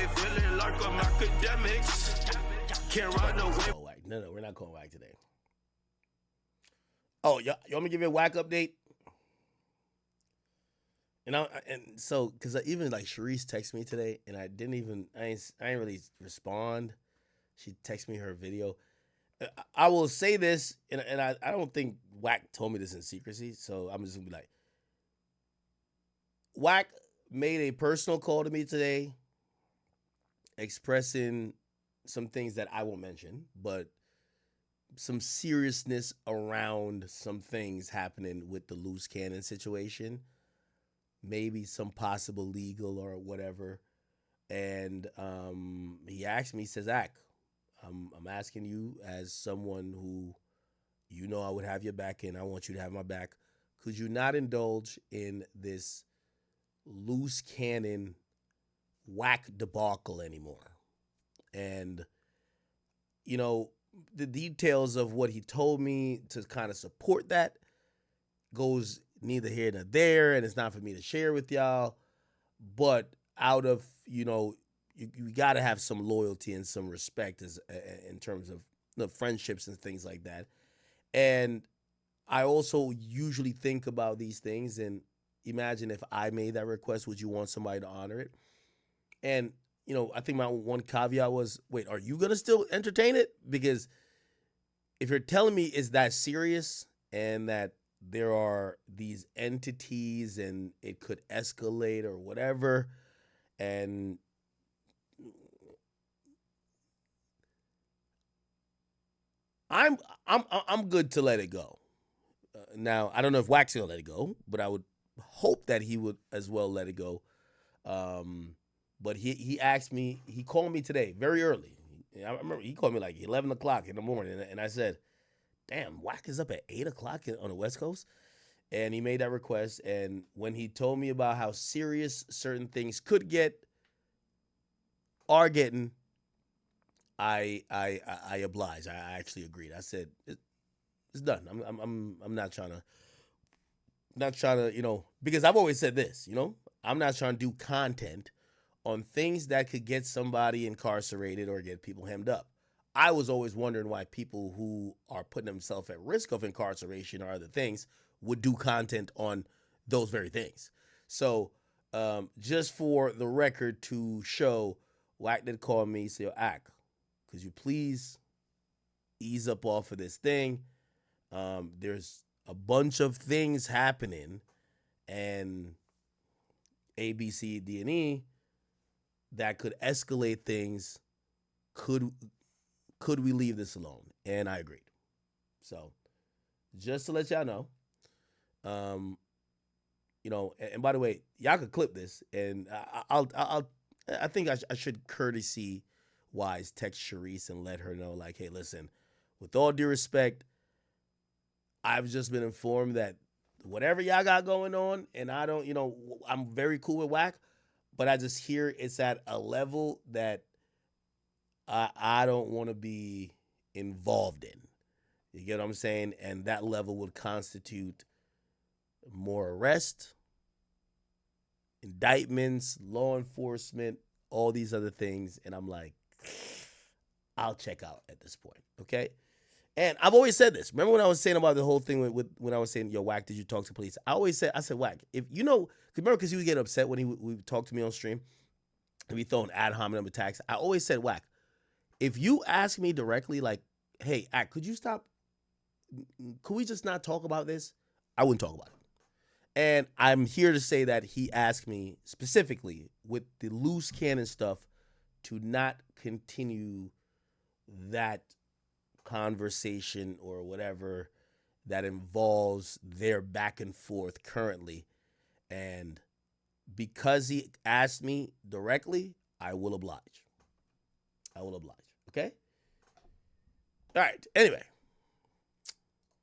feeling like I'm academics. Can't run away. No, we're not calling Wack today. Oh, you want me to give you a Wack update? And so, because even like Sharice texted me today, and I ain't really respond. She texted me her video. I will say this, and I don't think Wack told me this in secrecy, so I'm just gonna be like, Wack made a personal call to me today, expressing some things that I won't mention, but some seriousness around some things happening with the Luce Cannon situation. Maybe some possible legal or whatever. And he asked me, he says, Ak, I'm asking you as someone who I would have your back and I want you to have my back. Could you not indulge in this Luce Cannon Wack debacle anymore? And, the details of what he told me to kind of support that goes neither here nor there, and it's not for me to share with y'all. But out of, you got to have some loyalty and some respect in terms of friendships and things like that. And I also usually think about these things and imagine if I made that request, would you want somebody to honor it? And, I think my one caveat was, wait, are you going to still entertain it? Because if you're telling me it's that serious and that there are these entities and it could escalate or whatever, and I'm good to let it go. Now, I don't know if Wack's gonna let it go, but I would hope that he would as well let it go. But he asked me, he called me today very early. I remember he called me like 11 o'clock in the morning, and I said, damn, Wack is up at 8 o'clock on the West Coast? And he made that request. And when he told me about how serious certain things could get, are getting, I obliged. I actually agreed. I said, it's done. I'm not trying to, because I've always said this, I'm not trying to do content on things that could get somebody incarcerated or get people hemmed up. I was always wondering why people who are putting themselves at risk of incarceration or other things would do content on those very things. So just for the record to show, Wack did call me, say, Ak, could you please ease up off of this thing? There's a bunch of things happening and A, B, C, D, and E that could escalate things. Could we leave this alone? And I agreed. So just to let y'all know, and by the way, y'all could clip this, and I think I should courtesy wise text Sharice and let her know, like, hey, listen, with all due respect, I've just been informed that whatever y'all got going on, and I don't, I'm very cool with Wack, but I just hear it's at a level that I don't want to be involved in. You get what I'm saying? And that level would constitute more arrest, indictments, law enforcement, all these other things. And I'm like, I'll check out at this point. Okay. And I've always said this. Remember when I was saying about the whole thing with when I was saying, yo, Wack, did you talk to police? I said, Wack, if because he would get upset when he would talk to me on stream and we throwing ad hominem attacks. I always said, Wack, if you ask me directly, like, hey, Ak, could you stop? Could we just not talk about this? I wouldn't talk about it. And I'm here to say that he asked me specifically with the Luce Cannon stuff to not continue that conversation or whatever that involves their back and forth currently. And because he asked me directly, I will oblige. Okay? All right. Anyway,